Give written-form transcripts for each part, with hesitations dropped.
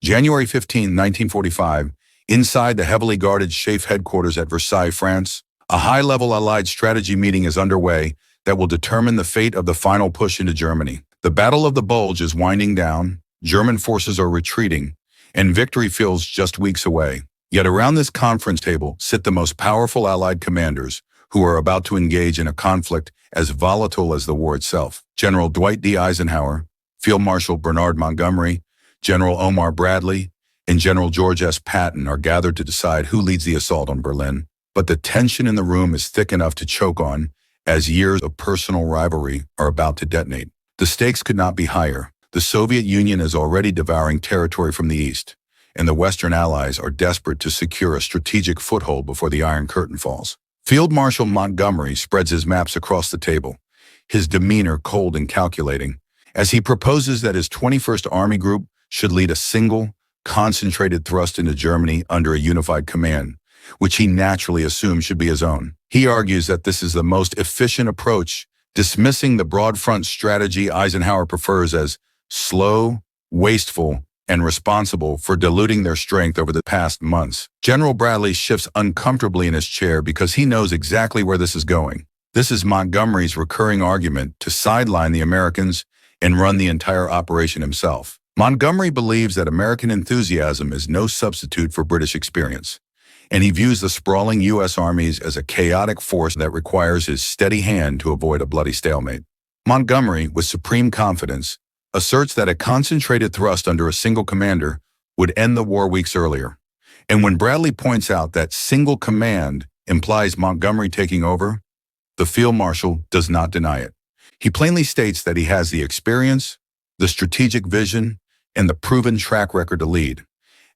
January 15, 1945, inside the heavily guarded SHAEF Headquarters at Versailles, France, a high-level Allied strategy meeting is underway that will determine the fate of the final push into Germany. The Battle of the Bulge is winding down, German forces are retreating, and victory feels just weeks away. Yet around this conference table sit the most powerful Allied commanders who are about to engage in a conflict as volatile as the war itself. General Dwight D. Eisenhower, Field Marshal Bernard Montgomery, General Omar Bradley, and General George S. Patton are gathered to decide who leads the assault on Berlin. But the tension in the room is thick enough to choke on, as years of personal rivalry are about to detonate. The stakes could not be higher. The Soviet Union is already devouring territory from the east, and the Western Allies are desperate to secure a strategic foothold before the Iron Curtain falls. Field Marshal Montgomery spreads his maps across the table, his demeanor cold and calculating, as he proposes that his 21st Army Group should lead a single, concentrated thrust into Germany under a unified command, which he naturally assumes should be his own. He argues that this is the most efficient approach, dismissing the broad front strategy Eisenhower prefers as slow, wasteful, and responsible for diluting their strength over the past months. General Bradley shifts uncomfortably in his chair because he knows exactly where this is going. This is Montgomery's recurring argument to sideline the Americans and run the entire operation himself. Montgomery believes that American enthusiasm is no substitute for British experience, and he views the sprawling U.S. armies as a chaotic force that requires his steady hand to avoid a bloody stalemate. Montgomery, with supreme confidence, asserts that a concentrated thrust under a single commander would end the war weeks earlier. And when Bradley points out that single command implies Montgomery taking over, the Field Marshal does not deny it. He plainly states that he has the experience, the strategic vision, and the proven track record to lead,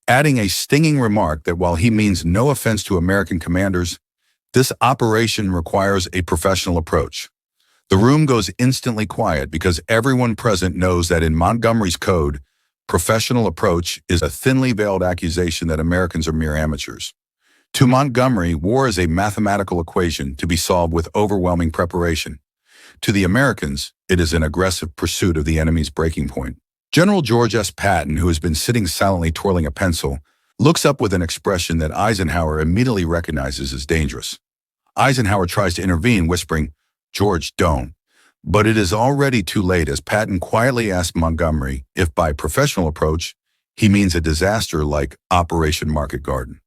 adding a stinging remark that while he means no offense to American commanders, this operation requires a professional approach. The room goes instantly quiet because everyone present knows that in Montgomery's code, professional approach is a thinly veiled accusation that Americans are mere amateurs. To Montgomery, war is a mathematical equation to be solved with overwhelming preparation. To the Americans, it is an aggressive pursuit of the enemy's breaking point. General George S. Patton, who has been sitting silently twirling a pencil, looks up with an expression that Eisenhower immediately recognizes as dangerous. Eisenhower tries to intervene, whispering, "George, don't." But it is already too late as Patton quietly asks Montgomery if by professional approach, he means a disaster like Operation Market Garden.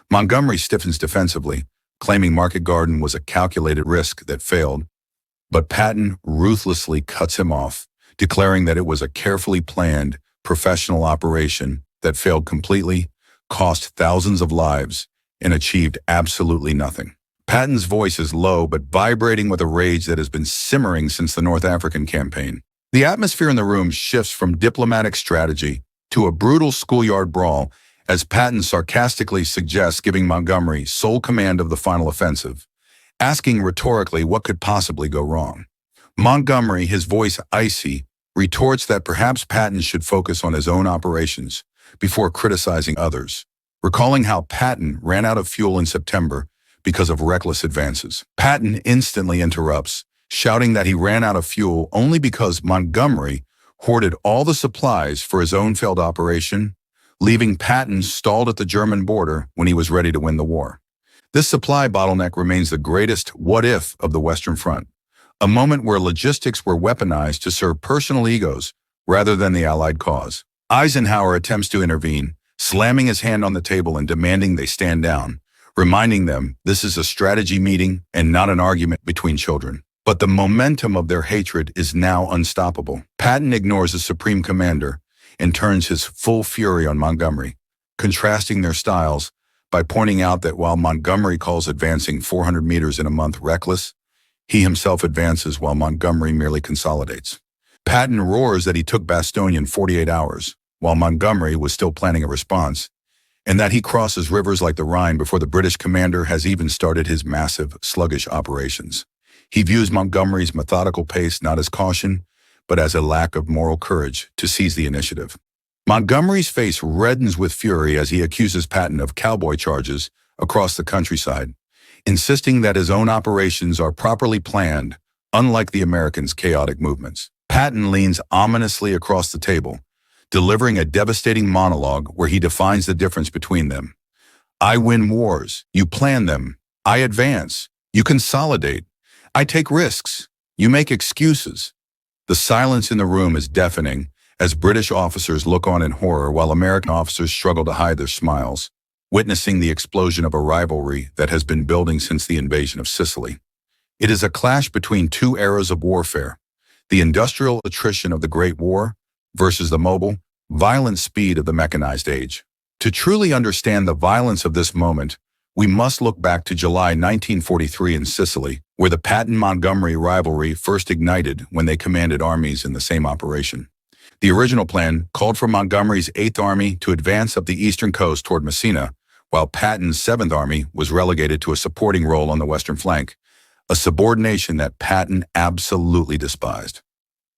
Montgomery stiffens defensively, claiming Market Garden was a calculated risk that failed, but Patton ruthlessly cuts him off, declaring that it was a carefully planned, professional operation that failed completely, cost thousands of lives, and achieved absolutely nothing. Patton's voice is low but vibrating with a rage that has been simmering since the North African campaign. The atmosphere in the room shifts from diplomatic strategy to a brutal schoolyard brawl as Patton sarcastically suggests giving Montgomery sole command of the final offensive, asking rhetorically what could possibly go wrong. Montgomery, his voice icy, retorts that perhaps Patton should focus on his own operations before criticizing others, recalling how Patton ran out of fuel in September because of reckless advances. Patton instantly interrupts, shouting that he ran out of fuel only because Montgomery hoarded all the supplies for his own failed operation, leaving Patton stalled at the German border when he was ready to win the war. This supply bottleneck remains the greatest what-if of the Western Front, a moment where logistics were weaponized to serve personal egos rather than the Allied cause. Eisenhower attempts to intervene, slamming his hand on the table and demanding they stand down, reminding them this is a strategy meeting and not an argument between children. But the momentum of their hatred is now unstoppable. Patton ignores the Supreme Commander and turns his full fury on Montgomery, contrasting their styles by pointing out that while Montgomery calls advancing 400 meters in a month reckless, he himself advances while Montgomery merely consolidates. Patton roars that he took Bastogne in 48 hours, while Montgomery was still planning a response, and that he crosses rivers like the Rhine before the British commander has even started his massive, sluggish operations. He views Montgomery's methodical pace not as caution, but as a lack of moral courage to seize the initiative. Montgomery's face reddens with fury as he accuses Patton of cowboy charges across the countryside, insisting that his own operations are properly planned, unlike the Americans' chaotic movements. Patton leans ominously across the table, delivering a devastating monologue where he defines the difference between them. I win wars, you plan them. I advance, you consolidate. I take risks, you make excuses. The silence in the room is deafening as British officers look on in horror while American officers struggle to hide their smiles, witnessing the explosion of a rivalry that has been building since the invasion of Sicily. It is a clash between two eras of warfare, the industrial attrition of the Great War versus the mobile, violent speed of the mechanized age. To truly understand the violence of this moment, we must look back to July 1943 in Sicily, where the Patton-Montgomery rivalry first ignited when they commanded armies in the same operation. The original plan called for Montgomery's 8th Army to advance up the eastern coast toward Messina, while Patton's 7th Army was relegated to a supporting role on the western flank, a subordination that Patton absolutely despised.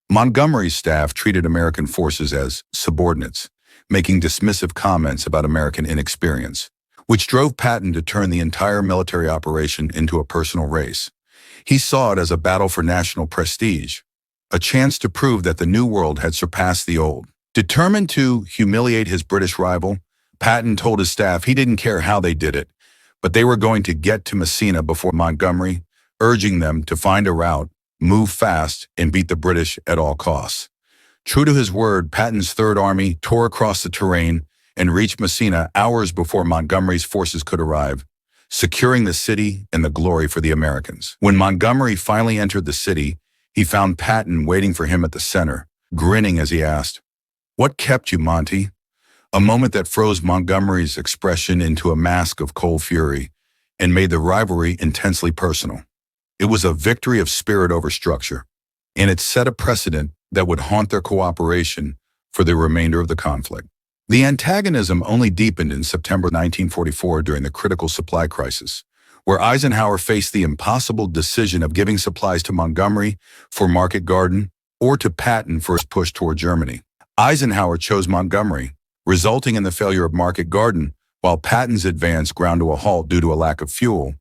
Montgomery's staff treated American forces as subordinates, making dismissive comments about American inexperience, which drove Patton to turn the entire military operation into a personal race. He saw it as a battle for national prestige, a chance to prove that the New World had surpassed the Old. Determined to humiliate his British rival, Patton told his staff he didn't care how they did it, but they were going to get to Messina before Montgomery, urging them to find a route, move fast, and beat the British at all costs. True to his word, Patton's 3rd Army tore across the terrain and reached Messina hours before Montgomery's forces could arrive, securing the city and the glory for the Americans. When Montgomery finally entered the city, he found Patton waiting for him at the center, grinning as he asked, "What kept you, Monty?" A moment that froze Montgomery's expression into a mask of cold fury and made the rivalry intensely personal. It was a victory of spirit over structure, and it set a precedent that would haunt their cooperation for the remainder of the conflict. The antagonism only deepened in September 1944 during the critical supply crisis, where Eisenhower faced the impossible decision of giving supplies to Montgomery for Market Garden or to Patton for his push toward Germany. Eisenhower chose Montgomery, resulting in the failure of Market Garden, while Patton's advance ground to a halt due to a lack of fuel,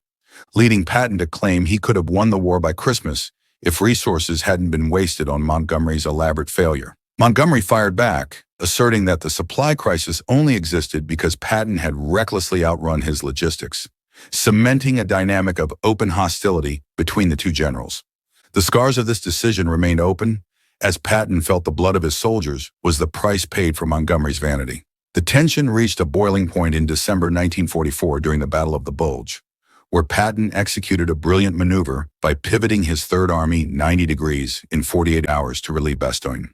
leading Patton to claim he could have won the war by Christmas if resources hadn't been wasted on Montgomery's elaborate failure. Montgomery fired back, asserting that the supply crisis only existed because Patton had recklessly outrun his logistics, cementing a dynamic of open hostility between the two generals. The scars of this decision remained open, as Patton felt the blood of his soldiers was the price paid for Montgomery's vanity. The tension reached a boiling point in December 1944 during the Battle of the Bulge, where Patton executed a brilliant maneuver by pivoting his 3rd Army 90 degrees in 48 hours to relieve Bastogne.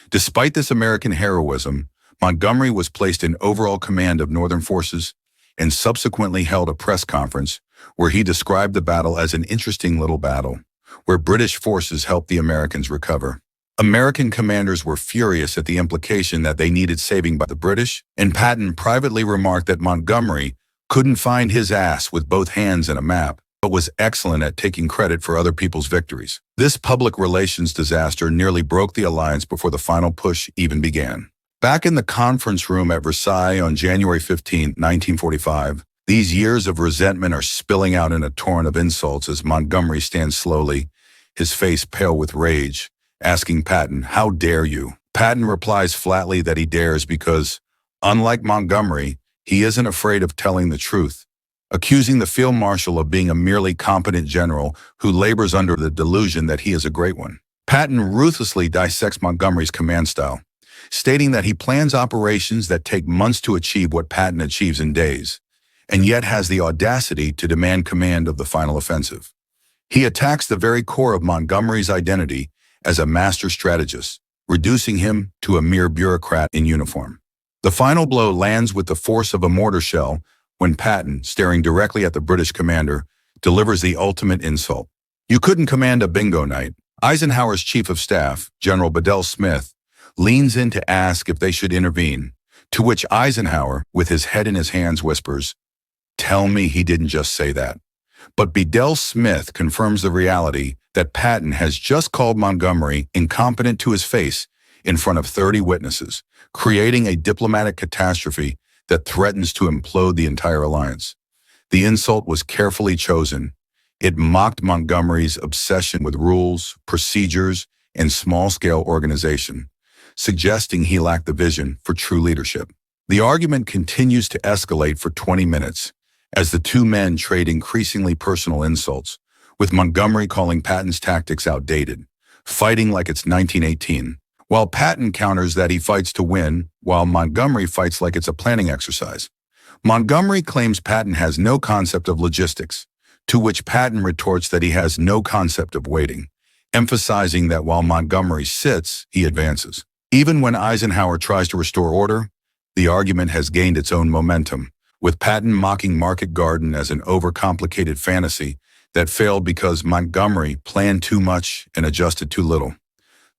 Despite this American heroism, Montgomery was placed in overall command of Northern forces and subsequently held a press conference where he described the battle as an interesting little battle, where British forces helped the Americans recover. American commanders were furious at the implication that they needed saving by the British, and Patton privately remarked that Montgomery couldn't find his ass with both hands in a map, but was excellent at taking credit for other people's victories. This public relations disaster nearly broke the alliance before the final push even began. Back in the conference room at Versailles on January 15, 1945, these years of resentment are spilling out in a torrent of insults as Montgomery stands slowly, his face pale with rage, asking Patton, "How dare you?" Patton replies flatly that he dares because, unlike Montgomery, he isn't afraid of telling the truth, accusing the Field Marshal of being a merely competent general who labors under the delusion that he is a great one. Patton ruthlessly dissects Montgomery's command style, stating that he plans operations that take months to achieve what Patton achieves in days, and yet has the audacity to demand command of the final offensive. He attacks the very core of Montgomery's identity as a master strategist, reducing him to a mere bureaucrat in uniform. The final blow lands with the force of a mortar shell when Patton, staring directly at the British commander, delivers the ultimate insult. "You couldn't command a bingo night." Eisenhower's chief of staff, General Bedell Smith, leans in to ask if they should intervene, to which Eisenhower, with his head in his hands, whispers, "Tell me he didn't just say that." But Bedell Smith confirms the reality that Patton has just called Montgomery incompetent to his face in front of 30 witnesses, creating a diplomatic catastrophe that threatens to implode the entire alliance. The insult was carefully chosen. It mocked Montgomery's obsession with rules, procedures, and small-scale organization, suggesting he lacked the vision for true leadership. The argument continues to escalate for 20 minutes as the two men trade increasingly personal insults, with Montgomery calling Patton's tactics outdated, fighting like it's 1918, while Patton counters that he fights to win, while Montgomery fights like it's a planning exercise. Montgomery claims Patton has no concept of logistics, to which Patton retorts that he has no concept of waiting, emphasizing that while Montgomery sits, he advances. Even when Eisenhower tries to restore order, the argument has gained its own momentum, with Patton mocking Market Garden as an overcomplicated fantasy that failed because Montgomery planned too much and adjusted too little.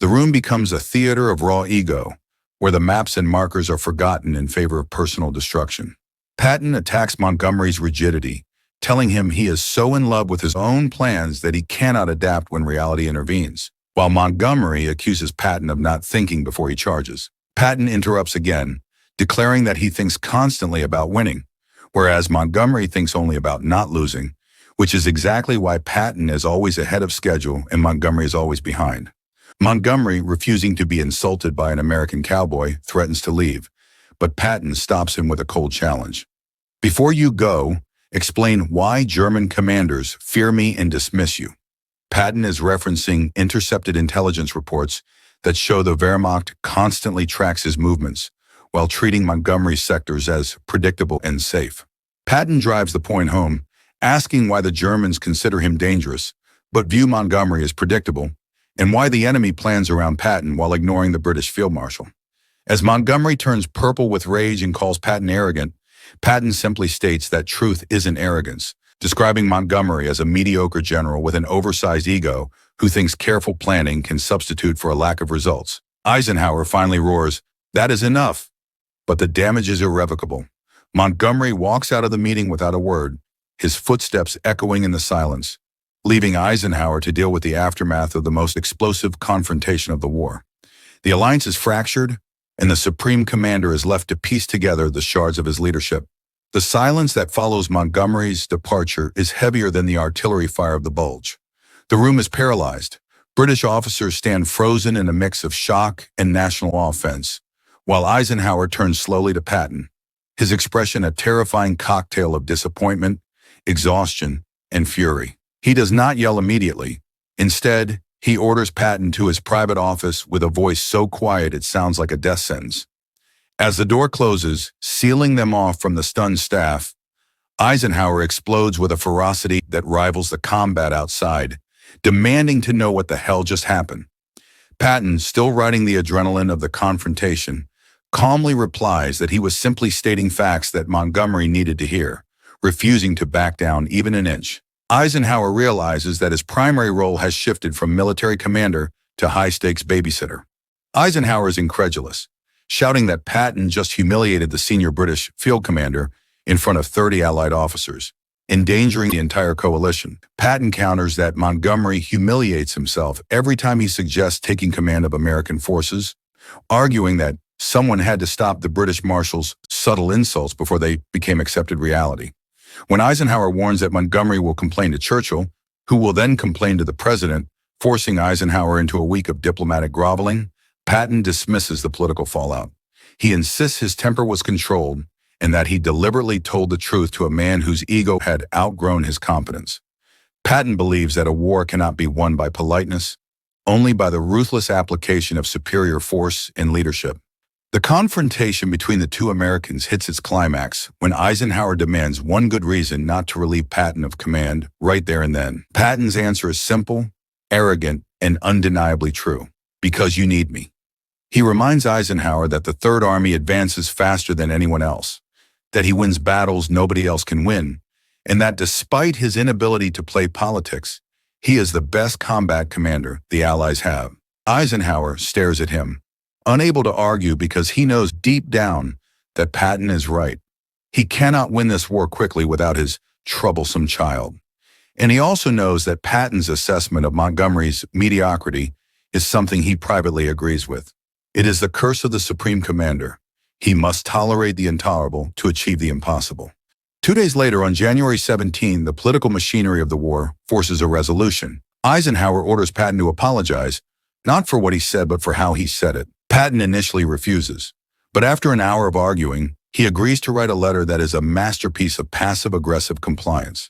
The room becomes a theater of raw ego, where the maps and markers are forgotten in favor of personal destruction. Patton attacks Montgomery's rigidity, telling him he is so in love with his own plans that he cannot adapt when reality intervenes, while Montgomery accuses Patton of not thinking before he charges. Patton interrupts again, declaring that he thinks constantly about winning, whereas Montgomery thinks only about not losing, which is exactly why Patton is always ahead of schedule and Montgomery is always behind. Montgomery, refusing to be insulted by an American cowboy, threatens to leave, but Patton stops him with a cold challenge. "Before you go, explain why German commanders fear me and dismiss you." Patton is referencing intercepted intelligence reports that show the Wehrmacht constantly tracks his movements, while treating Montgomery's sectors as predictable and safe. Patton drives the point home, asking why the Germans consider him dangerous, but view Montgomery as predictable, and why the enemy plans around Patton while ignoring the British Field Marshal. As Montgomery turns purple with rage and calls Patton arrogant, Patton simply states that truth isn't arrogance, describing Montgomery as a mediocre general with an oversized ego who thinks careful planning can substitute for a lack of results. Eisenhower finally roars, "That is enough!" But the damage is irrevocable. Montgomery walks out of the meeting without a word, his footsteps echoing in the silence, leaving Eisenhower to deal with the aftermath of the most explosive confrontation of the war. The alliance is fractured, and the Supreme Commander is left to piece together the shards of his leadership. The silence that follows Montgomery's departure is heavier than the artillery fire of the Bulge. The room is paralyzed. British officers stand frozen in a mix of shock and national offense, while Eisenhower turns slowly to Patton, his expression a terrifying cocktail of disappointment, exhaustion, and fury. He does not yell immediately. Instead, he orders Patton to his private office with a voice so quiet it sounds like a death sentence. As the door closes, sealing them off from the stunned staff, Eisenhower explodes with a ferocity that rivals the combat outside, demanding to know what the hell just happened. Patton, still riding the adrenaline of the confrontation, calmly replies that he was simply stating facts that Montgomery needed to hear, refusing to back down even an inch. Eisenhower realizes that his primary role has shifted from military commander to high-stakes babysitter. Eisenhower is incredulous, shouting that Patton just humiliated the senior British field commander in front of 30 Allied officers, endangering the entire coalition. Patton counters that Montgomery humiliates himself every time he suggests taking command of American forces, arguing that someone had to stop the British Marshal's subtle insults before they became accepted reality. When Eisenhower warns that Montgomery will complain to Churchill, who will then complain to the president, forcing Eisenhower into a week of diplomatic groveling, Patton dismisses the political fallout. He insists his temper was controlled and that he deliberately told the truth to a man whose ego had outgrown his competence. Patton believes that a war cannot be won by politeness, only by the ruthless application of superior force and leadership. The confrontation between the two Americans hits its climax when Eisenhower demands one good reason not to relieve Patton of command right there and then. Patton's answer is simple, arrogant, and undeniably true. Because you need me. He reminds Eisenhower that the Third Army advances faster than anyone else, that he wins battles nobody else can win, and that despite his inability to play politics, he is the best combat commander the Allies have. Eisenhower stares at him, unable to argue because he knows deep down that Patton is right. He cannot win this war quickly without his troublesome child. And he also knows that Patton's assessment of Montgomery's mediocrity is something he privately agrees with. It is the curse of the Supreme Commander. He must tolerate the intolerable to achieve the impossible. 2 days later, on January 17, the political machinery of the war forces a resolution. Eisenhower orders Patton to apologize, not for what he said, but for how he said it. Patton initially refuses, but after an hour of arguing, he agrees to write a letter that is a masterpiece of passive-aggressive compliance.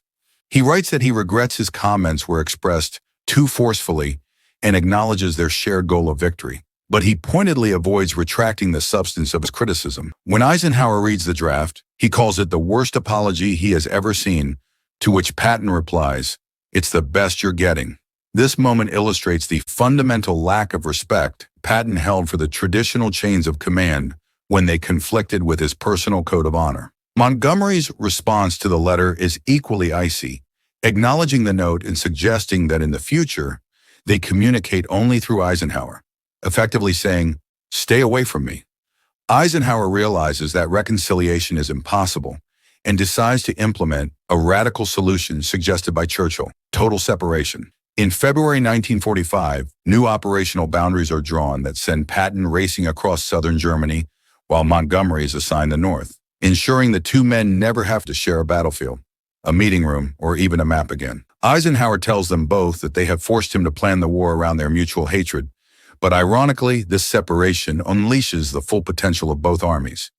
He writes that he regrets his comments were expressed too forcefully and acknowledges their shared goal of victory, but he pointedly avoids retracting the substance of his criticism. When Eisenhower reads the draft, he calls it the worst apology he has ever seen, to which Patton replies, "It's the best you're getting." This moment illustrates the fundamental lack of respect Patton held for the traditional chains of command when they conflicted with his personal code of honor. Montgomery's response to the letter is equally icy, acknowledging the note and suggesting that in the future, they communicate only through Eisenhower, effectively saying, "Stay away from me." Eisenhower realizes that reconciliation is impossible and decides to implement a radical solution suggested by Churchill: total separation. In February 1945, new operational boundaries are drawn that send Patton racing across southern Germany, while Montgomery is assigned the north, ensuring the two men never have to share a battlefield, a meeting room, or even a map again. Eisenhower tells them both that they have forced him to plan the war around their mutual hatred, but ironically, this separation unleashes the full potential of both armies,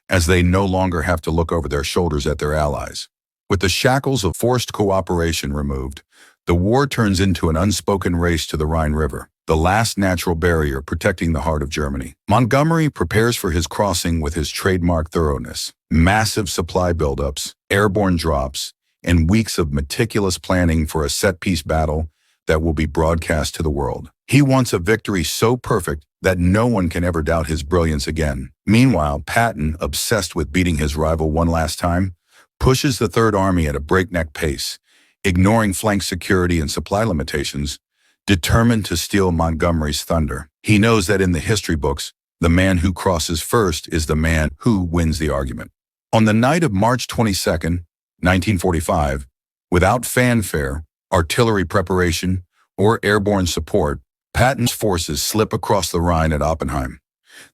as they no longer have to look over their shoulders at their allies. With the shackles of forced cooperation removed, the war turns into an unspoken race to the Rhine River, the last natural barrier protecting the heart of Germany. Montgomery prepares for his crossing with his trademark thoroughness: massive supply buildups, airborne drops, and weeks of meticulous planning for a set-piece battle that will be broadcast to the world. He wants a victory so perfect that no one can ever doubt his brilliance again. Meanwhile, Patton, obsessed with beating his rival one last time, pushes the Third Army at a breakneck pace, ignoring flank security and supply limitations, determined to steal Montgomery's thunder. He knows that in the history books, the man who crosses first is the man who wins the argument. On the night of March 22nd, 1945, without fanfare, artillery preparation, or airborne support, Patton's forces slip across the Rhine at Oppenheim.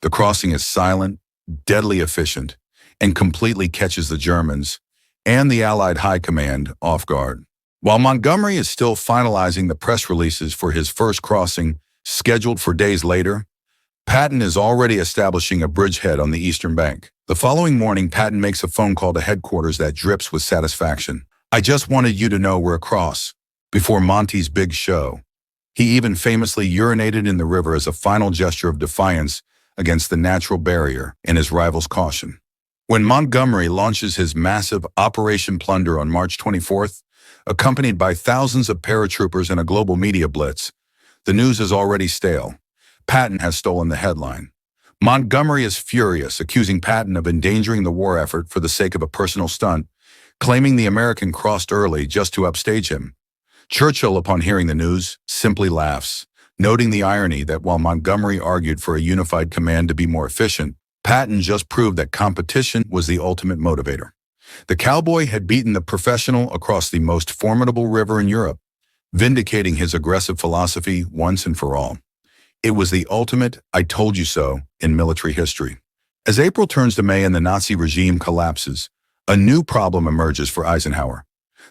The crossing is silent, deadly efficient, and completely catches the Germans and the Allied High Command off guard. While Montgomery is still finalizing the press releases for his first crossing, scheduled for days later, Patton is already establishing a bridgehead on the eastern bank. The following morning, Patton makes a phone call to headquarters that drips with satisfaction. "I just wanted you to know we're across," before Monty's big show. He even famously urinated in the river as a final gesture of defiance against the natural barrier and his rival's caution. When Montgomery launches his massive Operation Plunder on March 24th, accompanied by thousands of paratroopers and a global media blitz, the news is already stale. Patton has stolen the headline. Montgomery is furious, accusing Patton of endangering the war effort for the sake of a personal stunt, claiming the American crossed early just to upstage him. Churchill, upon hearing the news, simply laughs, noting the irony that while Montgomery argued for a unified command to be more efficient, Patton just proved that competition was the ultimate motivator. The cowboy had beaten the professional across the most formidable river in Europe, vindicating his aggressive philosophy once and for all. It was the ultimate "I told you so" in military history. As April turns to May and the Nazi regime collapses, a new problem emerges for Eisenhower.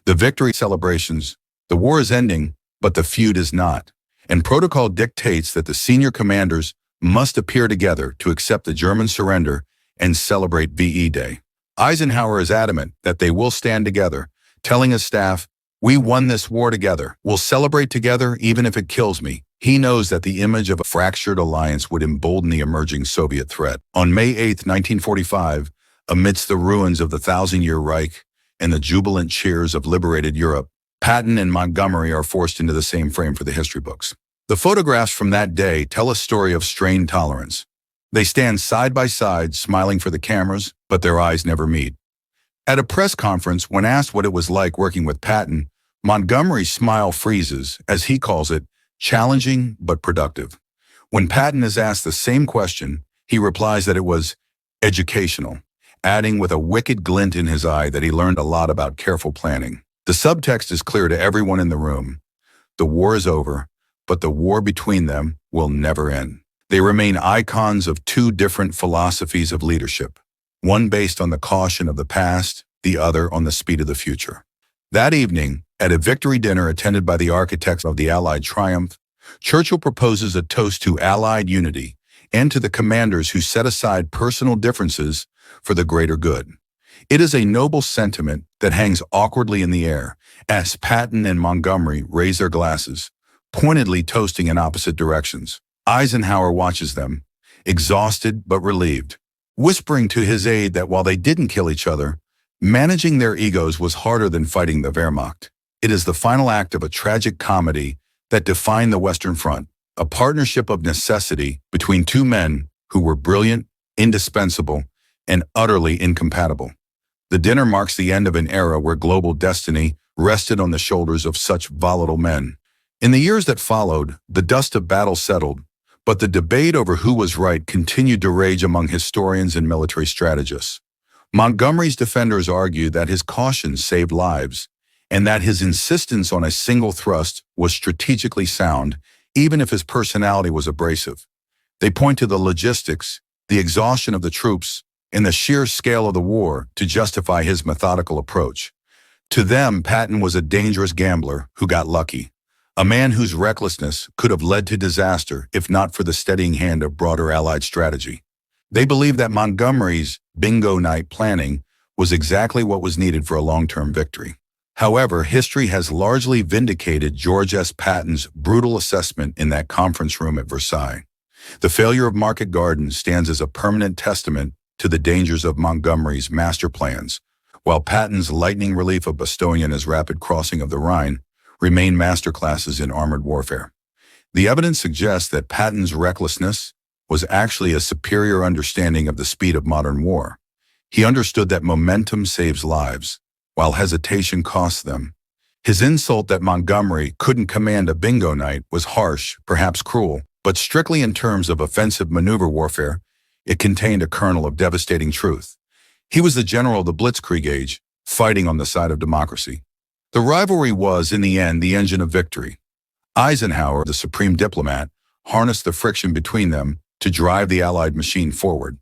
The victory celebrations. The war is ending, but the feud is not, and protocol dictates that the senior commanders must appear together to accept the German surrender and celebrate VE Day. Eisenhower is adamant that they will stand together, telling his staff, "We won this war together. We'll celebrate together even if it kills me." He knows that the image of a fractured alliance would embolden the emerging Soviet threat. On May 8, 1945, amidst the ruins of the Thousand-Year Reich and the jubilant cheers of liberated Europe, Patton and Montgomery are forced into the same frame for the history books. The photographs from that day tell a story of strained tolerance. They stand side by side, smiling for the cameras, but their eyes never meet. At a press conference, when asked what it was like working with Patton, Montgomery's smile freezes, as he calls it, challenging but productive. When Patton is asked the same question, he replies that it was educational, adding with a wicked glint in his eye that he learned a lot about careful planning. The subtext is clear to everyone in the room. The war is over, but the war between them will never end. They remain icons of two different philosophies of leadership, one based on the caution of the past, the other on the speed of the future. That evening, at a victory dinner attended by the architects of the Allied triumph, Churchill proposes a toast to Allied unity and to the commanders who set aside personal differences for the greater good. It is a noble sentiment that hangs awkwardly in the air as Patton and Montgomery raise their glasses, pointedly toasting in opposite directions. Eisenhower watches them, exhausted but relieved, whispering to his aide that while they didn't kill each other, managing their egos was harder than fighting the Wehrmacht. It is the final act of a tragic comedy that defined the Western Front, a partnership of necessity between two men who were brilliant, indispensable, and utterly incompatible. The dinner marks the end of an era where global destiny rested on the shoulders of such volatile men. In the years that followed, the dust of battle settled, but the debate over who was right continued to rage among historians and military strategists. Montgomery's defenders argued that his caution saved lives, and that his insistence on a single thrust was strategically sound, even if his personality was abrasive. They point to the logistics, the exhaustion of the troops, and the sheer scale of the war to justify his methodical approach. To them, Patton was a dangerous gambler who got lucky, a man whose recklessness could have led to disaster if not for the steadying hand of broader Allied strategy. They believed that Montgomery's bingo night planning was exactly what was needed for a long-term victory. However, history has largely vindicated George S. Patton's brutal assessment in that conference room at Versailles. The failure of Market Garden stands as a permanent testament to the dangers of Montgomery's master plans, while Patton's lightning relief of Bastogne and his rapid crossing of the Rhine remain masterclasses in armored warfare. The evidence suggests that Patton's recklessness was actually a superior understanding of the speed of modern war. He understood that momentum saves lives, while hesitation costs them. His insult that Montgomery couldn't command a bingo night was harsh, perhaps cruel, but strictly in terms of offensive maneuver warfare, it contained a kernel of devastating truth. He was the general of the Blitzkrieg age, fighting on the side of democracy. The rivalry was, in the end, the engine of victory. Eisenhower, the supreme diplomat, harnessed the friction between them to drive the Allied machine forward.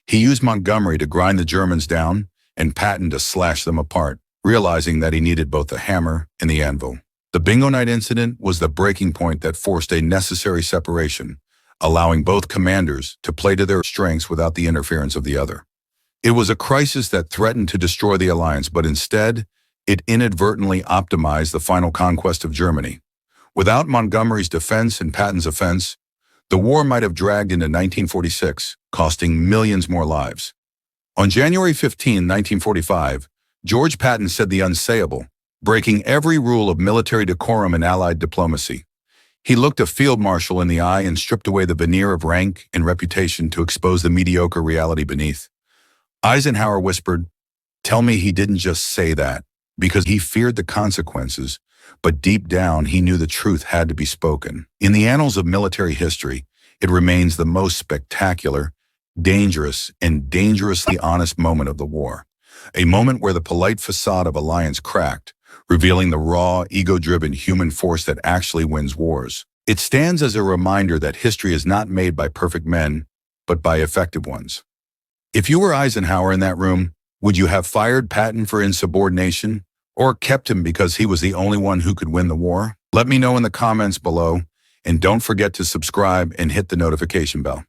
He used Montgomery to grind the Germans down and Patton to slash them apart, realizing that he needed both the hammer and the anvil. The bingo night incident was the breaking point that forced a necessary separation, allowing both commanders to play to their strengths without the interference of the other. It was a crisis that threatened to destroy the alliance, but instead, it inadvertently optimized the final conquest of Germany. Without Montgomery's defense and Patton's offense, the war might have dragged into 1946, costing millions more lives. On January 15, 1945, George Patton said the unsayable, breaking every rule of military decorum and Allied diplomacy. He looked a field marshal in the eye and stripped away the veneer of rank and reputation to expose the mediocre reality beneath. Eisenhower whispered, "Tell me he didn't just say that," because he feared the consequences, but deep down he knew the truth had to be spoken. In the annals of military history, it remains the most spectacular, dangerous, and dangerously honest moment of the war. A moment where the polite facade of alliance cracked, revealing the raw, ego-driven human force that actually wins wars. It stands as a reminder that history is not made by perfect men, but by effective ones. If you were Eisenhower in that room, would you have fired Patton for insubordination, or kept him because he was the only one who could win the war? Let me know in the comments below, and don't forget to subscribe and hit the notification bell.